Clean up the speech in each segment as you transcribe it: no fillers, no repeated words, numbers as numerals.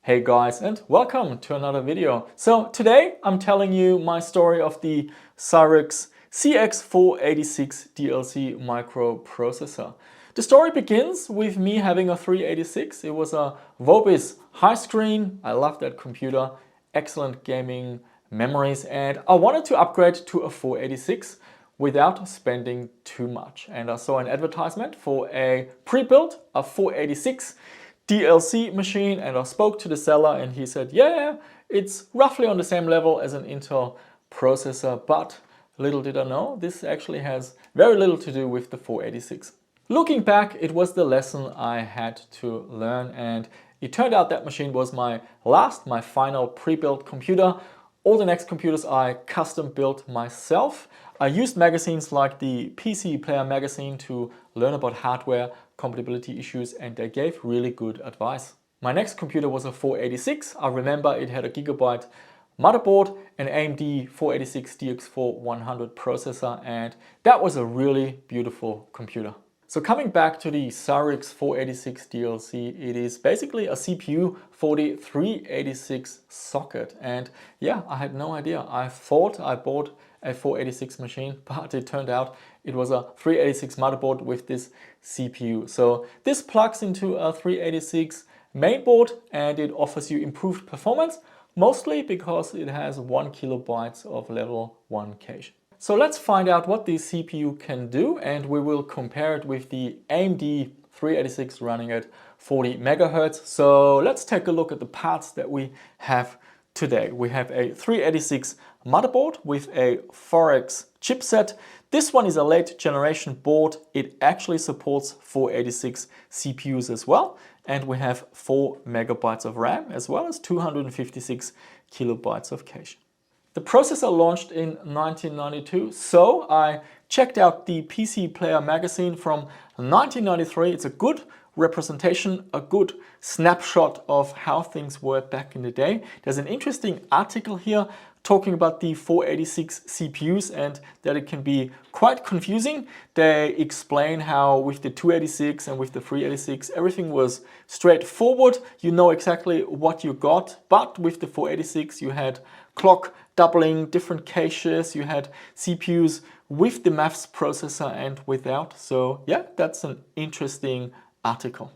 Hey guys, and welcome to another video. So today I'm telling you my story of the Cyrix CX486 DLC microprocessor. The story begins with me having a 386. It was a Vobis high screen. I love that computer, excellent gaming memories, and I wanted to upgrade to a 486 without spending too much. And I saw an advertisement for a pre-built, a 486 DLC machine, and I spoke to the seller and he said, yeah, it's roughly on the same level as an Intel processor, but little did I know, this actually has very little to do with the 486. Looking back, it was the lesson I had to learn, and it turned out that machine was my final pre-built computer. All the next computers I custom built myself. I used magazines like the PC Player magazine to learn about hardware compatibility issues, and they gave really good advice. My next computer was a 486. I remember it had a Gigabyte motherboard, an AMD 486 DX4 100 processor, and that was a really beautiful computer. So coming back to the Cyrix 486 DLC, it is basically a CPU for the 386 socket. And yeah, I had no idea. I thought I bought a 486 machine, but it turned out it was a 386 motherboard with this CPU. So this plugs into a 386 mainboard and it offers you improved performance, mostly because it has 1 kilobytes of level 1 cache. So let's find out what the CPU can do, and we will compare it with the AMD 386 running at 40 megahertz. So let's take a look at the parts that we have today. We have a 386 motherboard with a Forex chipset. This one is a late generation board. It actually supports 486 CPUs as well. And we have 4 megabytes of RAM as well as 256 kilobytes of cache. The processor launched in 1992, so I checked out the PC Player magazine from 1993. It's a good representation, a good snapshot of how things were back in the day. There's an interesting article here talking about the 486 CPUs and that it can be quite confusing. They explain how with the 286 and with the 386 everything was straightforward. You know exactly what you got, but with the 486 you had clock doubling, different caches, you had CPUs with the maths processor and without. So yeah, that's an interesting article.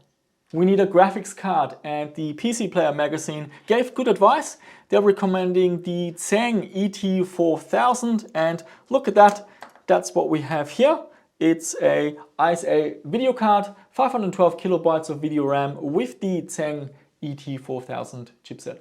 We need a graphics card, and the PC Player magazine gave good advice. They're recommending the Tseng ET4000, and look at that, that's what we have here. It's a ISA video card, 512 kilobytes of video RAM with the Tseng ET4000 chipset.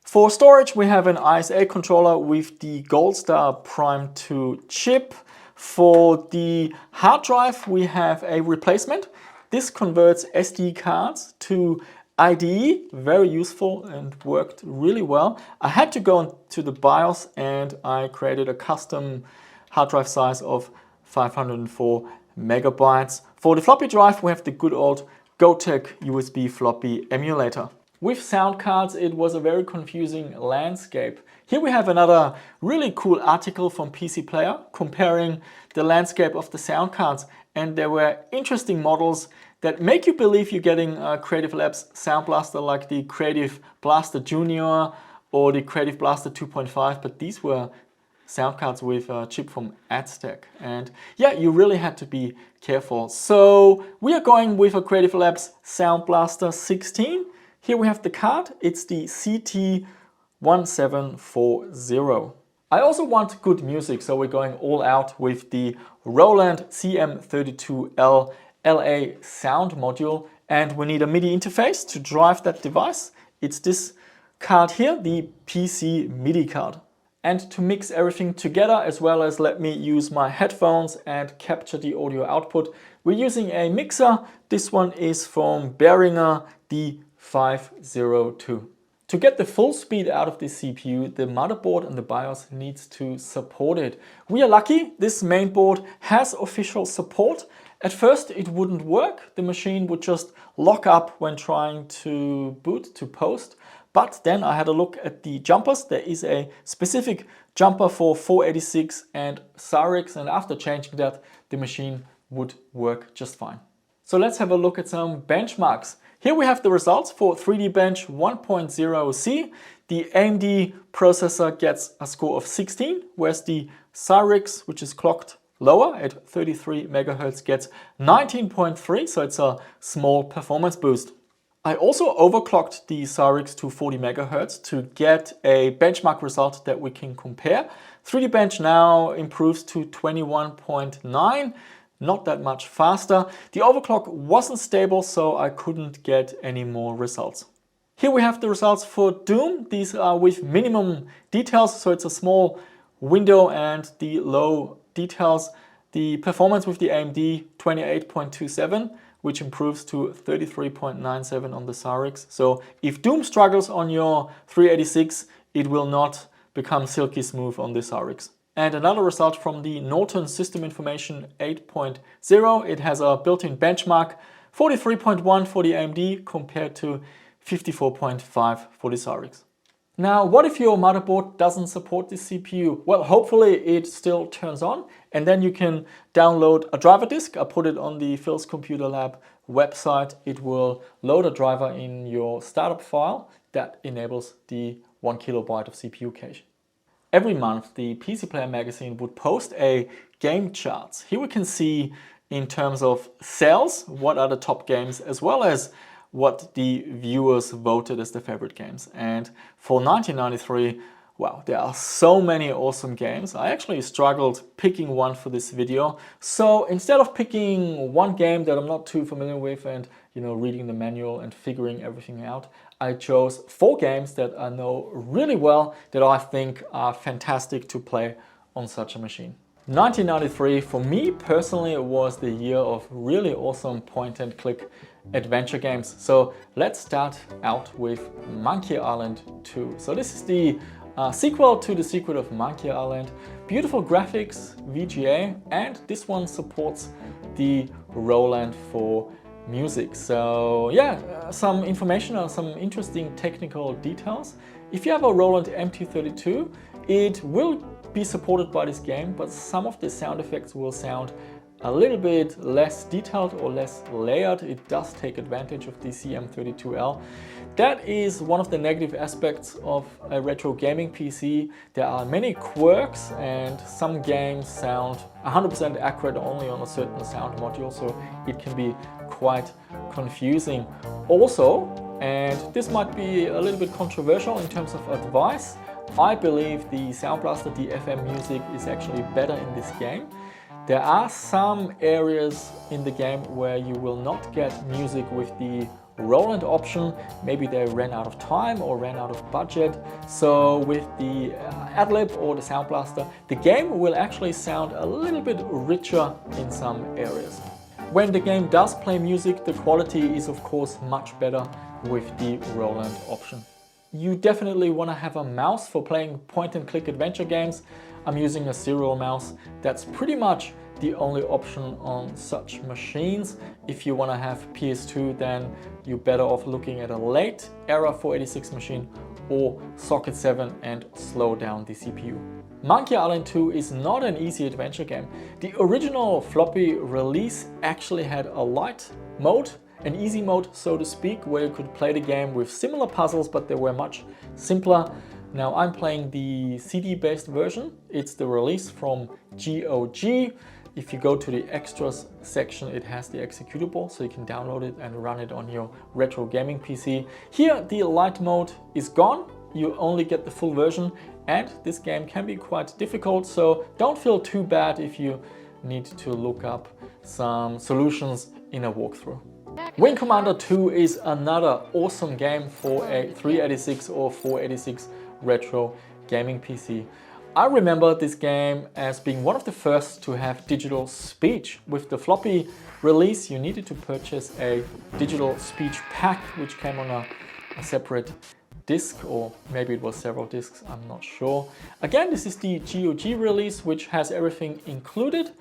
For storage, we have an ISA controller with the Goldstar Prime 2 chip. For the hard drive, we have a replacement. This converts SD cards to IDE, very useful and worked really well. I had to go to the BIOS and I created a custom hard drive size of 504 megabytes. For the floppy drive, we have the good old Gotek USB floppy emulator. With sound cards, it was a very confusing landscape. Here we have another really cool article from PC Player comparing the landscape of the sound cards, and there were interesting models that make you believe you're getting a Creative Labs Sound Blaster like the Creative Blaster Junior or the Creative Blaster 2.5, but these were sound cards with a chip from Aztec. And yeah, you really had to be careful. So we are going with a Creative Labs Sound Blaster 16. Here we have the card, it's the CT1740. I also want good music, so we're going all out with the Roland CM32L LA sound module, and we need a MIDI interface to drive that device. It's this card here, the PC MIDI card. And to mix everything together, as well as let me use my headphones and capture the audio output, we're using a mixer. This one is from Behringer, the 502. To get the full speed out of this CPU, the motherboard and the BIOS needs to support it. We are lucky, this mainboard has official support. At first it wouldn't work, the machine would just lock up when trying to boot to post. But then I had a look at the jumpers. There is a specific jumper for 486 and Cyrix, and after changing that, the machine would work just fine. So let's have a look at some benchmarks. Here we have the results for 3D Bench 1.0C. The AMD processor gets a score of 16, whereas the Cyrix, which is clocked lower at 33 MHz, gets 19.3, so it's a small performance boost. I also overclocked the Cyrix to 40 MHz to get a benchmark result that we can compare. 3D Bench now improves to 21.9, not that much faster. The overclock wasn't stable, so I couldn't get any more results. Here we have the results for Doom. These are with minimum details, so it's a small window and the low details. The performance with the AMD 28.27, which improves to 33.97 on the Cyrix. So if Doom struggles on your 386, it will not become silky smooth on the Cyrix. And another result from the Norton System Information 8.0, it has a built-in benchmark 43.1 for the AMD compared to 54.5 for the Cyrix. Now, what if your motherboard doesn't support the CPU? Well, hopefully it still turns on, and then you can download a driver disk. I put it on the Phil's Computer Lab website. It will load a driver in your startup file that enables the 1 kilobyte of CPU cache. Every month, the PC Player magazine would post a game charts. Here we can see in terms of sales, what are the top games, as well as what the viewers voted as their favorite games. And for 1993, wow, there are so many awesome games. I actually struggled picking one for this video. So instead of picking one game that I'm not too familiar with and reading the manual and figuring everything out, I chose 4 games that I know really well, that I think are fantastic to play on such a machine. 1993 for me personally was the year of really awesome point and click adventure games. So let's start out with Monkey Island 2. So this is the sequel to The Secret of Monkey Island. Beautiful graphics, VGA, and this one supports the Roland for music. So yeah, some information on some interesting technical details. If you have a Roland MT32, it will be supported by this game, but some of the sound effects will sound a little bit less detailed or less layered. It does take advantage of the CM32L. That is one of the negative aspects of a retro gaming PC. There are many quirks and some games sound 100% accurate only on a certain sound module, so it can be quite confusing. Also, and this might be a little bit controversial in terms of advice, I believe the Sound Blaster, the FM music, is actually better in this game. There are some areas in the game where you will not get music with the Roland option. Maybe they ran out of time or ran out of budget. So with the AdLib or the Sound Blaster, the game will actually sound a little bit richer in some areas. When the game does play music, the quality is of course much better with the Roland option. You definitely want to have a mouse for playing point and click adventure games. I'm using a serial mouse. That's pretty much the only option on such machines. If you want to have PS2, then you're better off looking at a late era 486 machine or Socket 7 and slow down the CPU. Monkey Island 2 is not an easy adventure game. The original floppy release actually had a light mode, an easy mode so to speak, where you could play the game with similar puzzles, but they were much simpler. Now I'm playing the CD-based version. It's the release from GOG. If you go to the extras section, it has the executable, so you can download it and run it on your retro gaming PC. Here the light mode is gone. You only get the full version, and this game can be quite difficult, so don't feel too bad if you need to look up some solutions in a walkthrough. Wing Commander 2 is another awesome game for a 386 or 486 retro gaming PC. I remember this game as being one of the first to have digital speech. With the floppy release, you needed to purchase a digital speech pack, which came on a separate disc, or maybe it was several discs, I'm not sure. Again, this is the GOG release, which has everything included.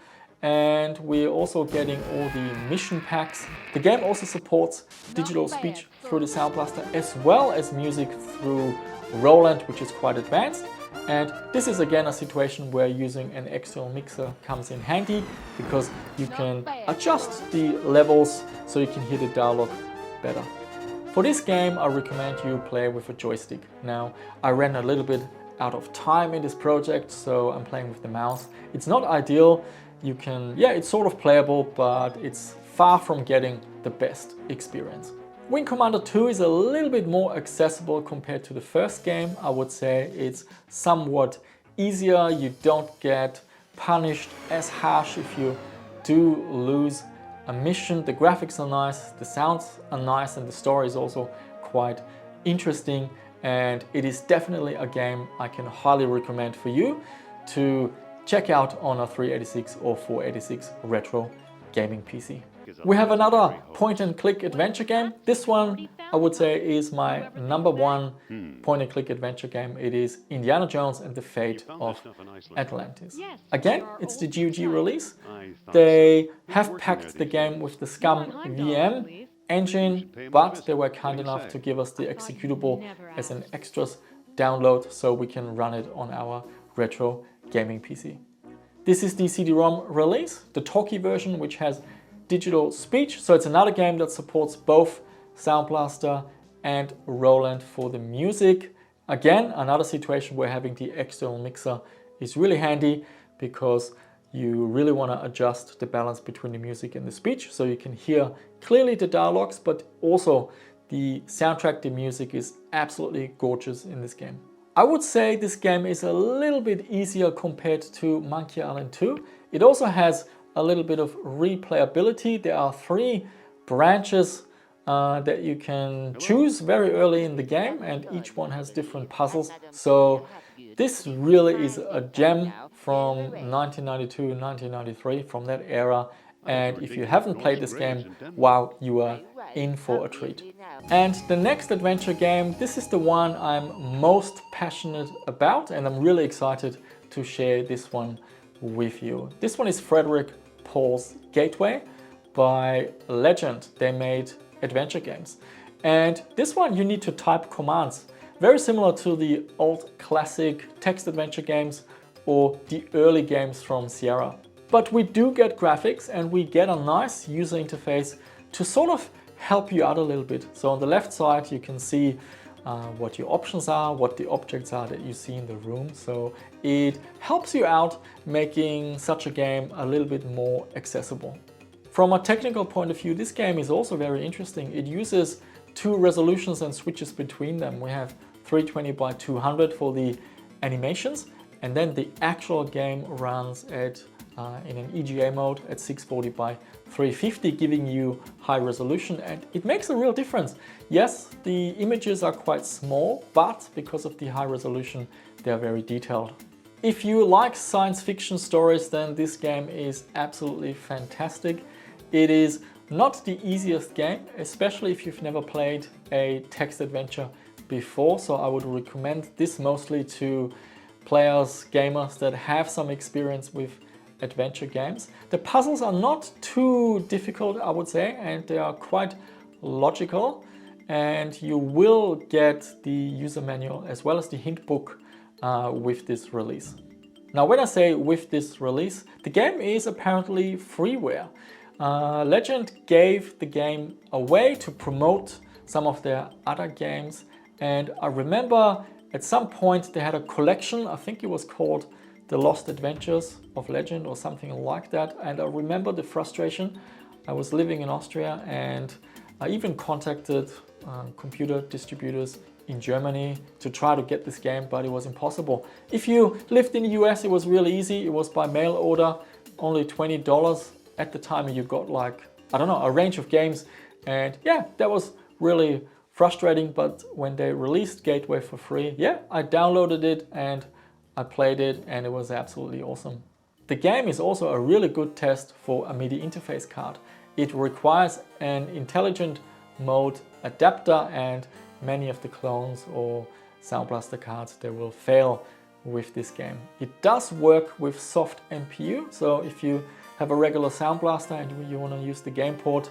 And we're also getting all the mission packs. The game also supports digital speech through the Sound Blaster, as well as music through Roland, which is quite advanced. And this is again a situation where using an external mixer comes in handy, because you can adjust the levels so you can hear the dialogue better. For this game, I recommend you play with a joystick. Now, I ran a little bit out of time in this project, so I'm playing with the mouse. It's not ideal. You can, yeah, it's sort of playable, but it's far from getting the best experience. Wing Commander 2 is a little bit more accessible compared to the first game. I would say it's somewhat easier. You don't get punished as harsh if you do lose a mission. The graphics are nice, the sounds are nice, and the story is also quite interesting. And it is definitely a game I can highly recommend for you to check out on a 386 or 486 retro gaming PC. We have another point-and-click adventure game. This one, I would say, is my #1 point-and-click adventure game. It is Indiana Jones and the Fate of Atlantis. Again, it's the GOG release. They have packed the game with the SCUM VM engine, but they were kind enough to give us the executable as an extras download so we can run it on our retro gaming PC. This is the CD-ROM release, the talkie version, which has digital speech. So it's another game that supports both Sound Blaster and Roland for the music. Again, another situation where having the external mixer is really handy because you really want to adjust the balance between the music and the speech so you can hear clearly the dialogues, but also the soundtrack, the music is absolutely gorgeous in this game. I would say this game is a little bit easier compared to Monkey Island 2. It also has a little bit of replayability. There are 3 branches that you can choose very early in the game, and each one has different puzzles. So this really is a gem from 1992, 1993, from that era. And if you haven't played this game, wow, you are in for a treat. And the next adventure game, this is the one I'm most passionate about, and I'm really excited to share this one with you. This one is Frederik Pohl's Gateway by Legend. They made adventure games. And this one you need to type commands, very similar to the old classic text adventure games or the early games from Sierra. But we do get graphics and we get a nice user interface to sort of help you out a little bit. So on the left side you can see what your options are, what the objects are that you see in the room. So it helps you out making such a game a little bit more accessible. From a technical point of view, this game is also very interesting. It uses 2 resolutions and switches between them. We have 320 by 200 for the animations, and then the actual game runs at in an EGA mode at 640 by 350, giving you high resolution, and it makes a real difference. Yes, the images are quite small, but because of the high resolution, they are very detailed. If you like science fiction stories, then this game is absolutely fantastic. It is not the easiest game, especially if you've never played a text adventure before, so I would recommend this mostly to players, gamers that have some experience with adventure games. The puzzles are not too difficult, I would say, and they are quite logical, and you will get the user manual as well as the hint book with this release. Now, when I say with this release, the game is apparently freeware. Legend gave the game away to promote some of their other games, and I remember at some point they had a collection, I think it was called The Lost Adventures of Legend or something like that, and I remember the frustration. I was living in Austria and I even contacted computer distributors in Germany to try to get this game, but it was impossible. If you lived in the US, it was really easy. It was by mail order, only $20 at the time, and you got like, I don't know, a range of games. And yeah, that was really frustrating, but when they released Gateway for free, yeah, I downloaded it and I played it, and it was absolutely awesome. The game is also a really good test for a MIDI interface card. It requires an intelligent mode adapter, and many of the clones or Sound Blaster cards, they will fail with this game. It does work with soft MPU, so if you have a regular Sound Blaster and you want to use the game port,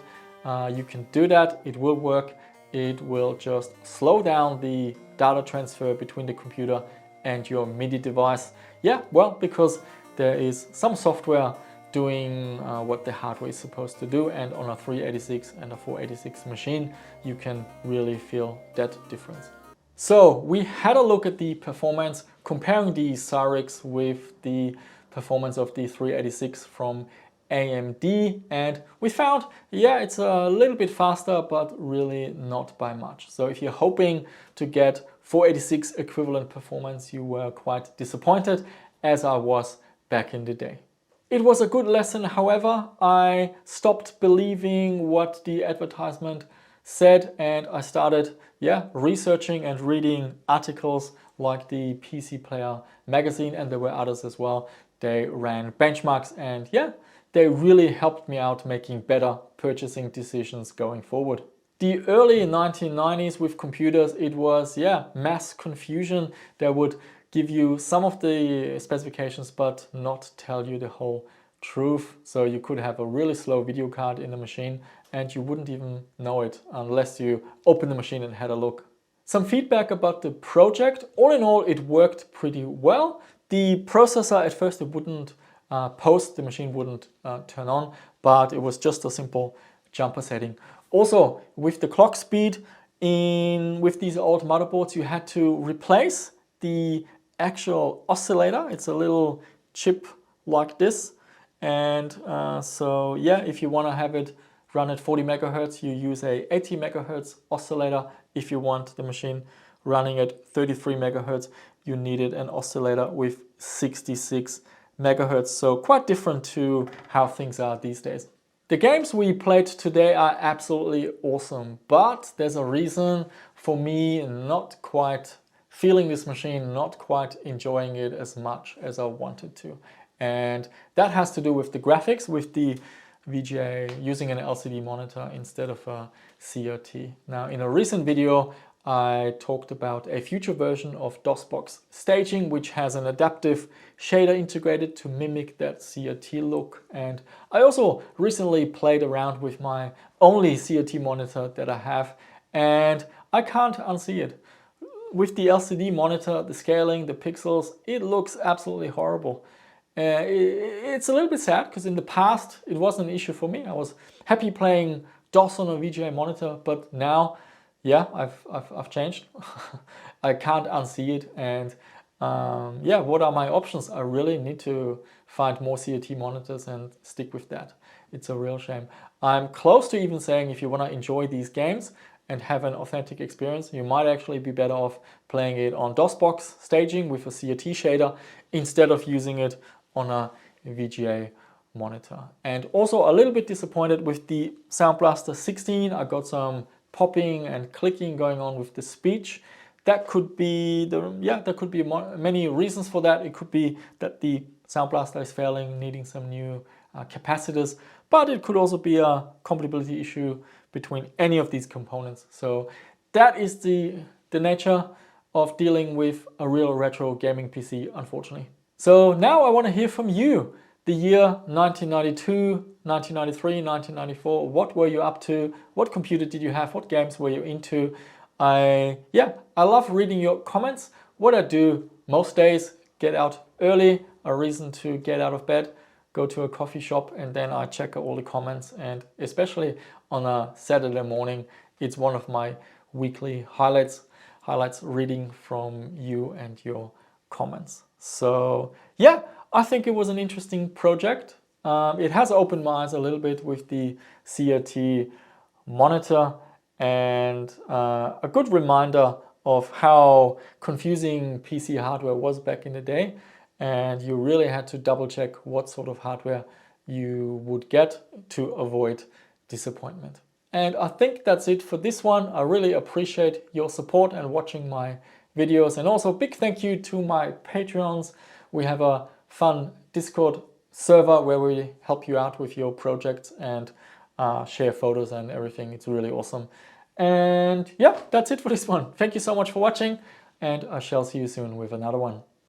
you can do that. It will work. It will just slow down the data transfer between the computer and your MIDI device. Yeah, well, because there is some software doing what the hardware is supposed to do, and on a 386 and a 486 machine you can really feel that difference. So we had a look at the performance, comparing the Cyrix with the performance of the 386 from AMD, and we found, yeah, it's a little bit faster, but really not by much. So if you're hoping to get 486 equivalent performance, you were quite disappointed, as I was back in the day. It was a good lesson, however. I stopped believing what the advertisement said, and I started researching and reading articles like the PC Player magazine, and there were others as well. They ran benchmarks, and they really helped me out making better purchasing decisions going forward. The early 1990s with computers, it was mass confusion. They would give you some of the specifications but not tell you the whole truth. So you could have a really slow video card in the machine and you wouldn't even know it unless you open the machine and had a look. Some feedback about the project. All in all, it worked pretty well. The processor at first, it wouldn't post, the machine wouldn't turn on, but it was just a simple jumper setting. Also, with the clock speed, with these old motherboards, you had to replace the actual oscillator. It's a little chip like this, and so if you want to have it run at 40 megahertz, you use a 80 megahertz oscillator. If you want the machine running at 33 megahertz, you needed an oscillator with 66 megahertz. So quite different to how things are these days. The games we played today are absolutely awesome, but there's a reason for me not quite feeling this machine, not quite enjoying it as much as I wanted to. And that has to do with the graphics, with the VGA using an LCD monitor instead of a CRT. Now, in a recent video, I talked about a future version of DOSBox Staging, which has an adaptive shader integrated to mimic that CRT look. And I also recently played around with my only CRT monitor that I have, and I can't unsee it. With the LCD monitor, the scaling, the pixels, it looks absolutely horrible. It's a little bit sad because in the past it wasn't an issue for me. I was happy playing DOS on a VGA monitor, but now, I've changed. I can't unsee it, and what are my options? I really need to find more CRT monitors and stick with that. It's a real shame. I'm close to even saying if you want to enjoy these games and have an authentic experience, you might actually be better off playing it on DOSBox Staging with a CRT shader instead of using it on a VGA monitor. And also a little bit disappointed with the Sound Blaster 16. I got some popping and clicking going on with the speech. That could be many reasons for that. It could be that the Sound Blaster is failing, needing some new capacitors, but it could also be a compatibility issue between any of these components. So that is the nature of dealing with a real retro gaming PC, unfortunately. So now I want to hear from you. The year 1992, 1993, 1994, what were you up to? What computer did you have? What games were you into? I love reading your comments. What I do most days, get out early, a reason to get out of bed, go to a coffee shop, and then I check all the comments. And especially on a Saturday morning, it's one of my weekly highlights reading from you and your comments. So I think it was an interesting project. It has opened my eyes a little bit with the CRT monitor, and a good reminder of how confusing PC hardware was back in the day. And you really had to double check what sort of hardware you would get to avoid disappointment. And I think that's it for this one. I really appreciate your support and watching my videos. And also big thank you to my Patreons. We have a fun Discord server where we help you out with your projects and share photos and everything. It's really awesome. And that's it for this one. Thank you so much for watching, and I shall see you soon with another one.